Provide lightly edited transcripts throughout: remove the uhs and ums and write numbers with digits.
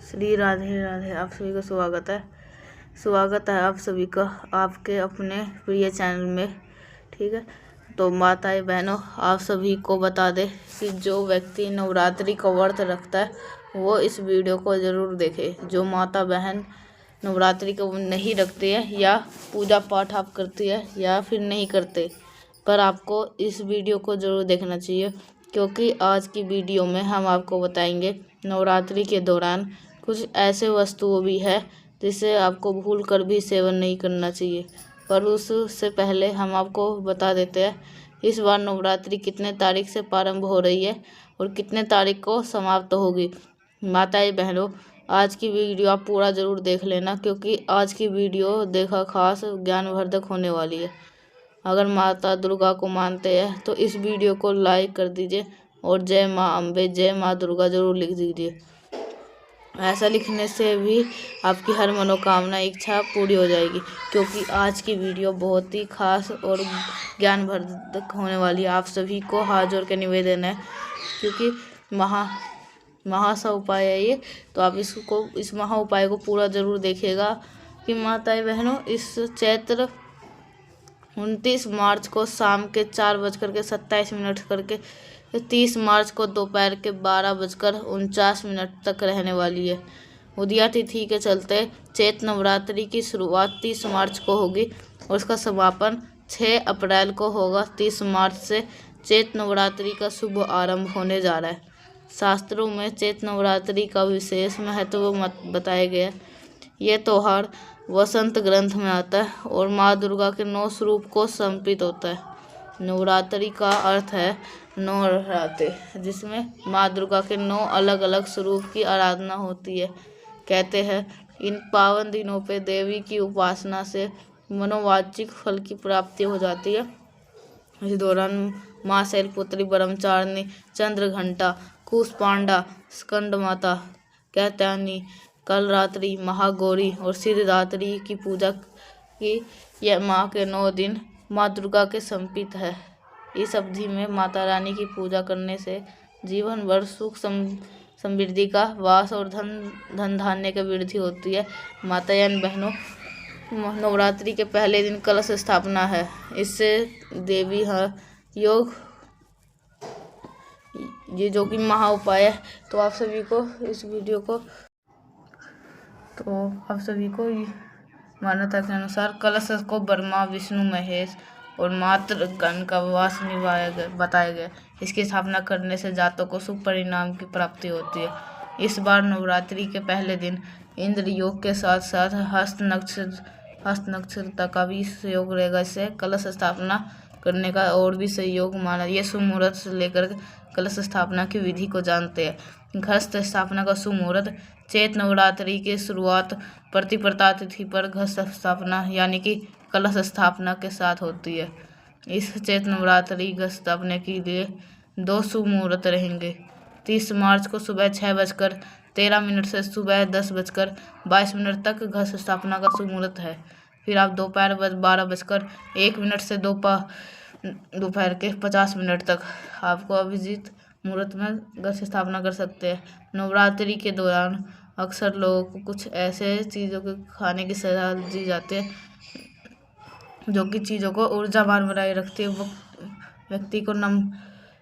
श्री राधे राधे। आप सभी का स्वागत है आप सभी का आपके अपने प्रिय चैनल में। ठीक है, तो माताएं बहनों, आप सभी को बता दें कि जो व्यक्ति नवरात्रि का व्रत रखता है वो इस वीडियो को ज़रूर देखे। जो माता बहन नवरात्रि को नहीं रखती है या पूजा पाठ आप करती है या फिर नहीं करते, पर आपको इस वीडियो को ज़रूर देखना चाहिए, क्योंकि आज की वीडियो में हम आपको बताएंगे नवरात्रि के दौरान कुछ ऐसे वस्तुओं भी है जिसे आपको भूल कर भी सेवन नहीं करना चाहिए। पर उससे पहले हम आपको बता देते हैं इस बार नवरात्रि कितने तारीख से प्रारंभ हो रही है और कितने तारीख को समाप्त होगी। माताएं बहनों, आज की वीडियो आप पूरा ज़रूर देख लेना, क्योंकि आज की वीडियो देखा खास ज्ञानवर्धक होने वाली है। अगर माता दुर्गा को मानते हैं तो इस वीडियो को लाइक कर दीजिए और जय माँ अम्बे, जय माँ दुर्गा ज़रूर लिख दीजिए। ऐसा लिखने से भी आपकी हर मनोकामना इच्छा पूरी हो जाएगी, क्योंकि आज की वीडियो बहुत ही खास और ज्ञानवर्धक होने वाली है। आप सभी को हाथ जोड़ के निवेदन है, क्योंकि महासा उपाय है ये, तो आप इस महा उपाय को पूरा ज़रूर देखिएगा। कि माताएं बहनों, इस चैत्र 29 मार्च को शाम के 4:27 करके 30 मार्च को दोपहर के 12:49 तक रहने वाली है। उदया तिथि के चलते चैत नवरात्रि की शुरुआत 30 मार्च को होगी और उसका समापन 6 अप्रैल को होगा। 30 मार्च से चैत नवरात्रि का शुभ आरंभ होने जा रहा है। शास्त्रों में चैत नवरात्रि का विशेष महत्व बताया गया है। ये त्योहार वसंत ग्रंथ में आता है और माँ दुर्गा के 9 स्वरूप को समर्पित होता है। नवरात्रि का अर्थ है नवरात्रि, जिसमें माँ दुर्गा के 9 अलग अलग स्वरूप की आराधना होती है। कहते हैं इन पावन दिनों पे देवी की उपासना से मनोवांछित फल की प्राप्ति हो जाती है। इस दौरान माँ शैलपुत्री, ब्रह्मचारिणी, चंद्रघंटा, कुशपांडा, स्कंद माता, कैत्यायनी, कलरात्रि, महागौरी और सिद्धदात्री की पूजा की। यह माँ के 9 दिन माँ दुर्गा के समर्पित है। इस अवधि में माता रानी की पूजा करने से जीवन भर सुख समृद्धि का वास और धन धान्य की वृद्धि होती है। माताएं बहनों, नवरात्रि के पहले दिन कलश स्थापना है। इससे देवी योग ये जो कि महा उपाय है। तो आप सभी को इस वीडियो को मान्यता के अनुसार कलश को ब्रह्मा, विष्णु, महेश और मातृ गण का वास बताया गया। इसकी स्थापना करने से जातकों को शुभ परिणाम की प्राप्ति होती है। इस बार नवरात्रि के पहले दिन इंद्र योग के साथ साथ हस्त नक्षत्र का भी सहयोग रहेगा। इससे कलश स्थापना करने का और भी सहयोग माना। यह शुभ मुहूर्त से लेकर कलश स्थापना की विधि को जानते हैं। घस्त स्थापना का शुभ मुहूर्त चैत नवरात्रि की शुरुआत प्रतिपदा तिथि पर घस्त स्थापना यानी कि कलश स्थापना के साथ होती है। इस चैत नवरात्रि घस्त स्थापना के लिए 2 शुभ मुहूर्त रहेंगे। 30 मार्च को सुबह 6:13 से सुबह 10:22 तक घस्त स्थापना का शुभ मुहूर्त है। फिर आप दोपहर 12:01 से दोपहर के 50 तक आपको अभिजीत मुहूर्त में घस्त स्थापना कर सकते हैं। नवरात्रि के दौरान अक्सर लोगों को कुछ ऐसे चीज़ों के खाने की सलाह दी जाती है जो कि चीज़ों को ऊर्जावान बनाए रखती है। व्यक्ति को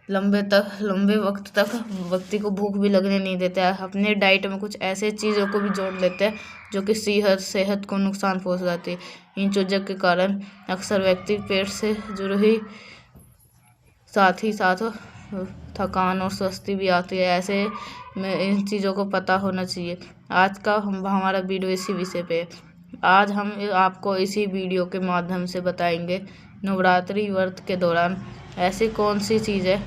लंबे वक्त तक व्यक्ति को भूख भी लगने नहीं देता है। अपने डाइट में कुछ ऐसे चीज़ों को भी जोड़ लेते हैं जो कि सेहत को नुकसान पहुंचाती है। इन चीज़ों के कारण अक्सर व्यक्ति पेट से जुड़ी साथ ही साथ थकान और सुस्ती भी आती है। ऐसे में इन चीज़ों को पता होना चाहिए। आज का हमारा वीडियो इसी विषय पे है। आज हम आपको इसी वीडियो के माध्यम से बताएंगे नवरात्रि व्रत के दौरान ऐसी कौन सी चीज़ है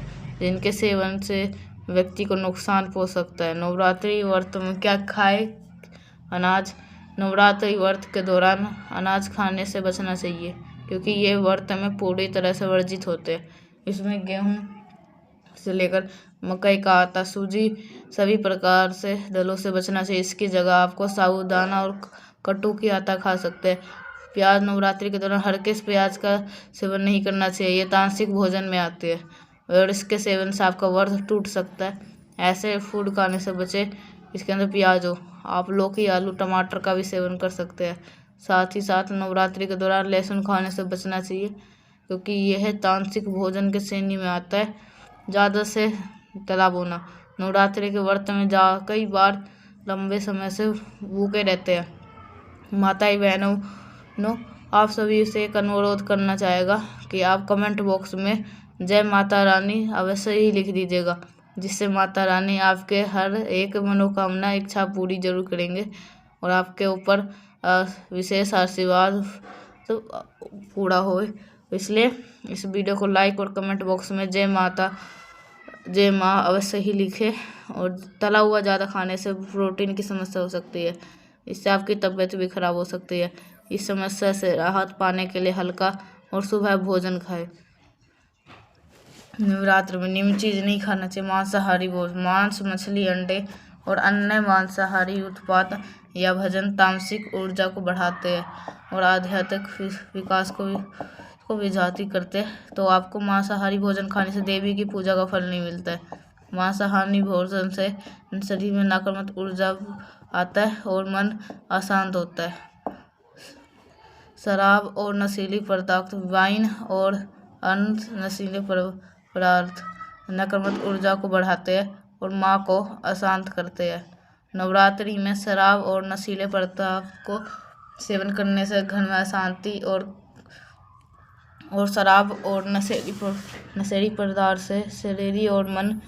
जिनके सेवन से व्यक्ति को नुकसान पहुंच सकता है। नवरात्रि व्रत में क्या खाए अनाज। नवरात्रि व्रत के दौरान अनाज खाने से बचना चाहिए, क्योंकि ये व्रत में पूरी तरह से वर्जित होते हैं। इसमें गेहूँ से लेकर मकई का आटा, सूजी, सभी प्रकार से दलों से बचना चाहिए। इसकी जगह आपको साबूदाना और कट्टू की आटा खा सकते हैं। प्याज नवरात्रि के दौरान हरगिज़ प्याज का सेवन नहीं करना चाहिए। ये तामसिक भोजन में आते हैं और इसके सेवन से आपका व्रत टूट सकता है। ऐसे फूड खाने से बचे। इसके अंदर प्याज हो। आप लौकी, आलू, टमाटर का भी सेवन कर सकते हैं। साथ ही साथ नवरात्रि के दौरान लहसुन खाने से बचना चाहिए, क्योंकि यह तामसिक भोजन के श्रेणी में आता है। ज़्यादा से तला भुना। नवरात्रि के व्रत में कई बार लंबे समय से भूखे रहते हैं। माताएं बहनों, आप सभी से एक अनुरोध करना चाहेगा कि आप कमेंट बॉक्स में जय माता रानी अवश्य ही लिख दीजिएगा, जिससे माता रानी आपके हर एक मनोकामना इच्छा पूरी जरूर करेंगे और आपके ऊपर विशेष आशीर्वाद तो पूरा हो। इसलिए इस वीडियो को लाइक और कमेंट बॉक्स में जय माँ अवश्य ही लिखें। और तला हुआ ज़्यादा खाने से प्रोटीन की समस्या हो सकती है, इससे आपकी तबीयत भी खराब हो सकती है। इस समस्या से राहत पाने के लिए हल्का और सुबह भोजन खाएं। नवरात्र में निम्न चीज़ नहीं खाना चाहिए। मांसाहारी भोजन, मांस, मछली, अंडे और अन्य मांसाहारी उत्पाद या भोजन तामसिक ऊर्जा को बढ़ाते हैं और आध्यात्मिक विकास को विजाती करते हैं। तो आपको मांसाहारी भोजन खाने से देवी की पूजा का फल नहीं मिलता है। मांसाहारी भोजन से शरीर में नकारात्मक ऊर्जा आता है और मन अशांत होता है। शराब और नशीली पदार्थ, वाइन और अन्य नशीले पदार्थ नकारात्मक ऊर्जा को बढ़ाते हैं और माँ को अशांत करते हैं। नवरात्रि में शराब और नशीले पदार्थ को सेवन करने से घर में अशांति और शराब और नशीली पदार्थ से शरीर और मन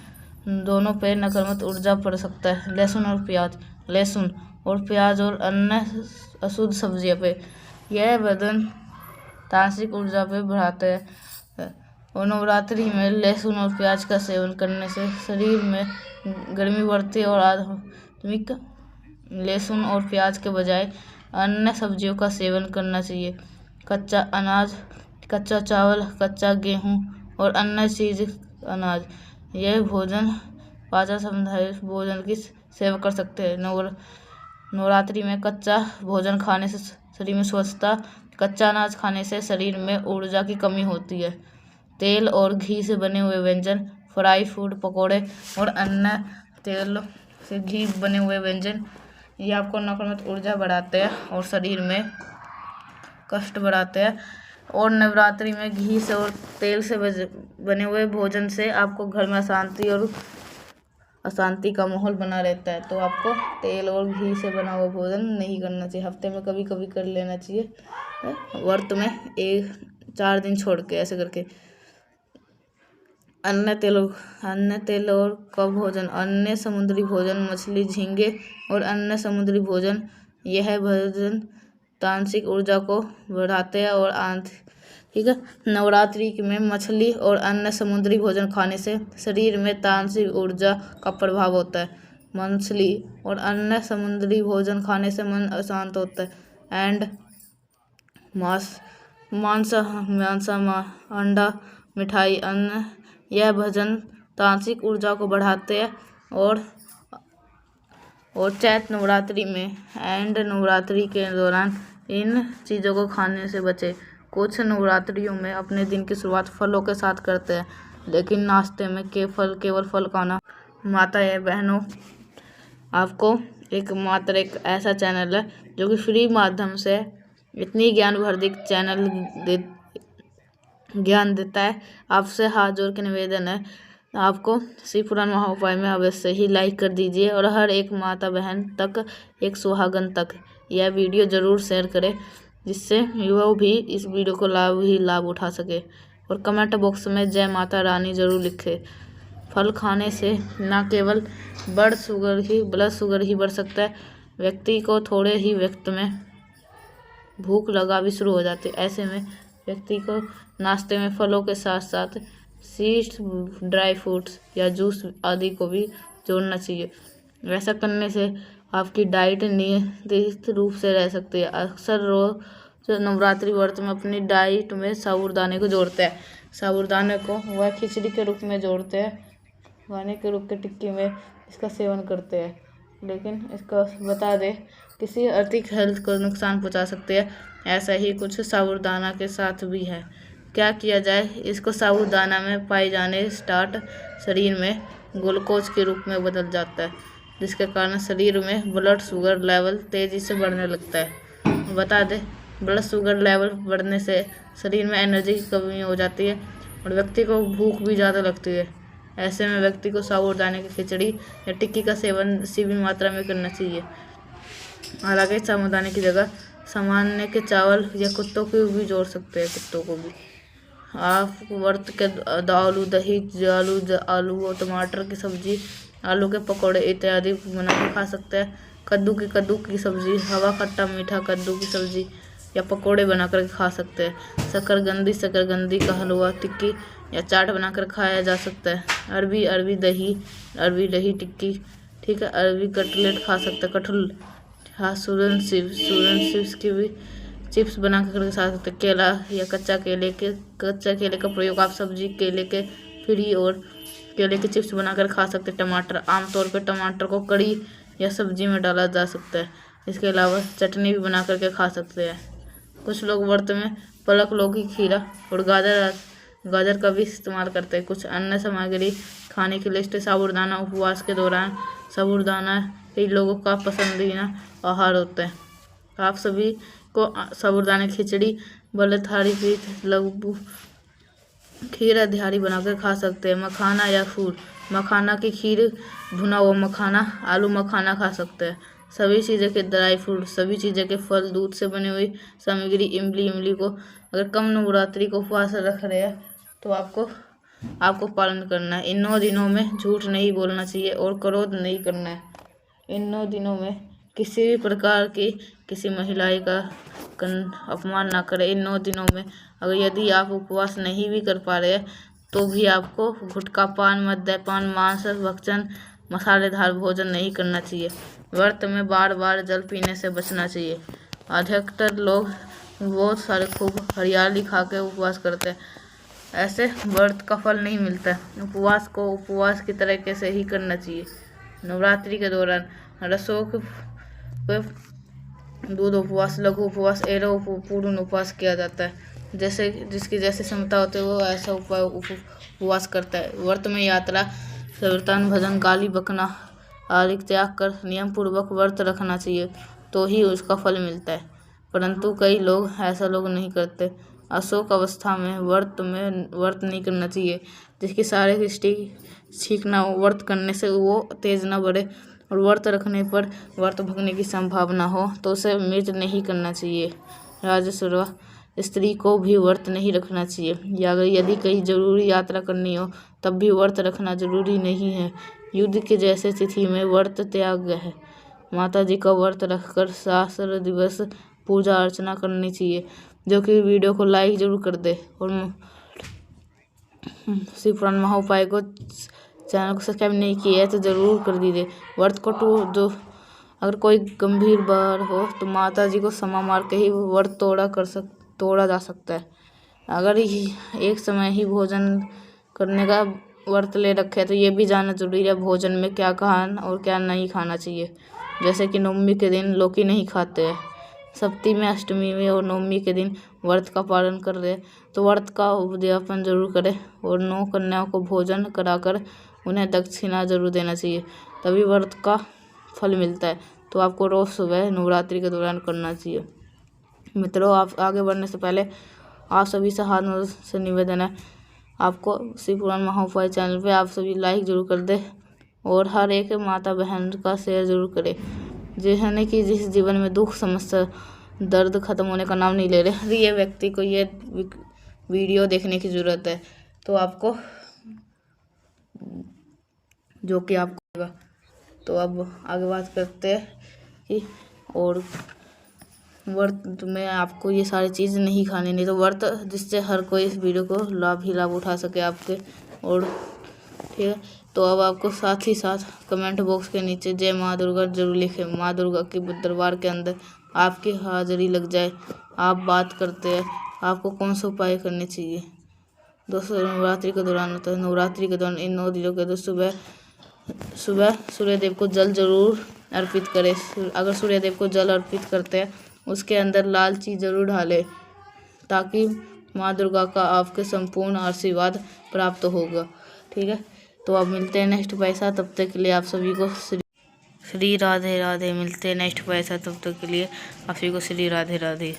दोनों पे नकारात्मक ऊर्जा पड़ सकता है। लहसुन और प्याज और अन्य अशुद्ध सब्जियों पे यह बदन तामसिक ऊर्जा पे बढ़ाते हैं। और नवरात्रि में लहसुन और प्याज का सेवन करने से शरीर में गर्मी बढ़ती है और आध्यात्मिक लहसुन और प्याज के बजाय अन्य सब्जियों का सेवन करना चाहिए। कच्चा अनाज, कच्चा चावल, कच्चा गेहूं और अन्य चीज अनाज, यह भोजन पाचन संबंधी भोजन की सेवा कर सकते हैं। नवरात्रि में कच्चा भोजन खाने से शरीर में स्वस्थता, कच्चा अनाज खाने से शरीर में ऊर्जा की कमी होती है। तेल और घी से बने हुए व्यंजन, फ्राई फूड, पकौड़े और अन्य तेल से घी बने हुए व्यंजन, ये आपको नकारात्मक ऊर्जा बढ़ाते हैं और शरीर में कष्ट बढ़ाते हैं। और नवरात्रि में घी से और तेल से बने हुए भोजन से आपको घर में अशांति का माहौल बना रहता है। तो आपको तेल और घी से बना हुआ भोजन नहीं करना चाहिए। हफ्ते में कभी कभी कर लेना चाहिए, व्रत में 4 दिन छोड़ के, ऐसे करके। अन्य तेल और का भोजन, अन्य समुद्री भोजन, मछली, झींगे और अन्य समुद्री भोजन, यह भोजन तामसिक ऊर्जा को बढ़ाते हैं और ठीक है। नवरात्रि में मछली और अन्य समुद्री भोजन खाने से शरीर में तामसिक ऊर्जा का प्रभाव होता है। मछली और अन्य समुद्री भोजन खाने से मन अशांत होता है। एंड मांस, अंडा, मिठाई, अन्न, यह भोजन तामसिक ऊर्जा को बढ़ाते हैं और चैत्र नवरात्रि में एंड नवरात्रि के दौरान इन चीज़ों को खाने से बचे। कुछ नवरात्रियों में अपने दिन की शुरुआत फलों के साथ करते हैं, लेकिन नाश्ते में केवल फल खाना। माताएं बहनों, आपको मात्र एक ऐसा चैनल है जो कि फ्री माध्यम से इतनी ज्ञानवर्धक ज्ञान देता है। आपसे हाथ जोड़ के निवेदन है, आपको शिव पुराण महाउपाय में अवश्य ही लाइक कर दीजिए और हर एक माता बहन तक, एक सुहागन तक यह वीडियो ज़रूर शेयर करें, जिससे वो भी इस वीडियो को लाभ उठा सके। और कमेंट बॉक्स में जय माता रानी ज़रूर लिखे। फल खाने से न केवल ब्लड शुगर ही बढ़ सकता है, व्यक्ति को थोड़े ही वक्त में भूख लगा भी शुरू हो जाती है। ऐसे में व्यक्ति को नाश्ते में फलों के साथ साथ सीड्स, ड्राई फ्रूट्स या जूस आदि को भी जोड़ना चाहिए। ऐसा करने से आपकी डाइट नियंत्रित रूप से रह सकती है। अक्सर रोज नवरात्रि व्रत में अपनी डाइट में साबूदाने को जोड़ते हैं। साबूदाने को वह खिचड़ी के रूप में जोड़ते हैं, खाने के रूप के टिक्की में इसका सेवन करते हैं, लेकिन इसका बता दें किसी आर्थिक हेल्थ को नुकसान पहुंचा सकते हैं। ऐसा ही कुछ साबूदाना के साथ भी है। क्या किया जाए? इसको साबूदाना में पाए जाने स्टार्च शरीर में ग्लूकोज के रूप में बदल जाता है। जिसके कारण शरीर में ब्लड शुगर लेवल तेज़ी से बढ़ने लगता है। बता दें, ब्लड शुगर लेवल बढ़ने से शरीर में एनर्जी की कमी हो जाती है और व्यक्ति को भूख भी ज़्यादा लगती है। ऐसे में व्यक्ति को साबूदाने की खिचड़ी या टिक्की का सेवन सीमित मात्रा में करना चाहिए। हालांकि साबूदाने की जगह सामान्य के चावल या कुत्तों को भी जोड़ सकते हैं, कुत्तों को भी। आप व्रत के आलू दही, आलू और टमाटर की सब्जी, आलू के पकौड़े इत्यादि बना के खा सकते हैं। कद्दू की सब्जी, हवा खट्टा मीठा कद्दू की सब्जी या पकौड़े बना कर खा सकते हैं। शकरकंदी का हलवा, टिक्की या चाट बनाकर खाया जा सकता है। अरबी दही टिक्की, ठीक है। अरबी कटलेट खा सकते हैं। कटहल, हाँ, सूरन चिप्स की भी चिप्स बना कर खा सकते हैं। केला या कच्चा केले का प्रयोग आप सब्जी केले के फ्री और केले के चिप्स बनाकर खा सकते हैं। टमाटर, आमतौर पर टमाटर को कड़ी या सब्जी में डाला जा सकता है। इसके अलावा चटनी भी बना करके खा सकते हैं। कुछ लोग व्रत में पालक, लौकी, खीरा और गाजर का भी इस्तेमाल करते हैं। कुछ अन्य सामग्री खाने की लिस्ट। साबूदाना उपवास के दौरान साबूदाना कई लोगों का पसंदीदा आहार होता है। आप सभी को साबूदाना खिचड़ी, बलथारी पीठ, लघु खीर आदि बनाकर खा सकते हैं। मखाना या फूल, मखाना की खीर, भुना हुआ मखाना, आलू मखाना खा सकते हैं। सभी चीज़ें के ड्राई फ्रूट, सभी चीज़ें के फल, दूध से बनी हुई सामग्री, इमली को अगर कम नवरात्रि को उपवास रख रहे हैं तो आपको पालन करना है। इन 9 दिनों में झूठ नहीं बोलना चाहिए और क्रोध नहीं करना है। इन 9 दिनों में किसी भी प्रकार की किसी महिला का अपमान ना करें। इन 9 दिनों में अगर यदि आप उपवास नहीं भी कर पा रहे हैं तो भी आपको गुटखा पान, मद्यपान, मांस भक्षण, मसालेदार भोजन नहीं करना चाहिए। व्रत में बार जल पीने से बचना चाहिए। अधिकतर लोग बहुत सारे खूब हरियाली खा के उपवास करते हैं। ऐसे व्रत का फल नहीं मिलता है। उपवास को उपवास की तरीके से ही करना चाहिए। नवरात्रि के दौरान रसों पे दूध उपवास, लघु उपवास, पूर्ण उपवास किया जाता है। जैसे जिसकी जैसी क्षमता होती है वो ऐसा उपवास करता है। व्रत में यात्रा, कीर्तन, भजन, गाली बकना आदि त्याग कर नियम पूर्वक व्रत रखना चाहिए तो ही उसका फल मिलता है। परंतु कई लोग नहीं करते। अशोक अवस्था में व्रत नहीं करना चाहिए। जिसकी शारीरिक दृष्टि ठीक ना हो, व्रत करने से वो तेज ना बढ़े और व्रत रखने पर व्रत भगने की संभावना हो तो उसे मृत नहीं करना चाहिए। राजस्व स्त्री को भी व्रत नहीं रखना चाहिए। या अगर यदि कहीं जरूरी यात्रा करनी हो तब भी व्रत रखना जरूरी नहीं है। युद्ध के जैसे तिथि में व्रत त्याग है। माता जी का व्रत रखकर सहस्त्र दिवस पूजा अर्चना करनी चाहिए। जो कि वीडियो को लाइक जरूर कर दे और शिव पुराण महाउपाय को चैनल को सब्सक्राइब नहीं किया है तो जरूर कर दीजिए। व्रत को जो अगर कोई गंभीर बार हो तो माता जी को क्षमा मार के ही व्रत तोड़ा जा सकता है। अगर एक समय ही भोजन करने का व्रत ले रखे तो ये भी जानना जरूरी है भोजन में क्या खाना और क्या नहीं खाना चाहिए। जैसे कि नवमी के दिन लौकी नहीं खाते हैं, सप्तमी, अष्टमी में और नवमी के दिन व्रत का पालन कर रहे हैं तो व्रत का उद्यापन जरूर करें और 9 कन्याओं को भोजन कराकर उन्हें दक्षिणा जरूर देना चाहिए, तभी व्रत का फल मिलता है। तो आपको रोज़ सुबह नवरात्रि के दौरान करना चाहिए। मित्रों, आप आगे बढ़ने से पहले आप सभी से हाथ से निवेदन है, आपको शिव पुराण महाउपाय चैनल पे आप सभी लाइक जरूर कर दे और हर एक माता बहन का शेयर जरूर करें जिन्होंने कि जिस जीवन में दुख, समस्या, दर्द खत्म होने का नाम नहीं ले रहे, ये व्यक्ति को ये वीडियो देखने की ज़रूरत है। तो आपको जो कि आपको, तो अब आगे बात करते हैं कि और व्रत में आपको ये सारी चीज़ नहीं खानी, नहीं तो व्रत जिससे हर कोई इस वीडियो को लाभ उठा सके आपके। और ठीक है, तो अब आपको साथ ही साथ कमेंट बॉक्स के नीचे जय माँ दुर्गा जरूर लिखें। माँ दुर्गा के दरबार के अंदर आपकी हाजिरी लग जाए। आप बात करते हैं आपको कौन सा उपाय करने चाहिए। दोस्तों, नवरात्रि के दौरान होता है। नवरात्रि के दौरान इन 9 दिनों के तो सुबह सूर्यदेव को जल जरूर अर्पित करें। अगर सूर्यदेव को जल अर्पित करते हैं उसके अंदर लाल चीज़ जरूर डालें ताकि माँ दुर्गा का आपके संपूर्ण आशीर्वाद प्राप्त होगा। ठीक है, तो अब मिलते हैं नेक्स्ट पैसा, तब तक के लिए आप सभी को श्री राधे राधे। मिलते हैं नेक्स्ट पैसा, तब तक के लिए आप सभी को श्री राधे राधे।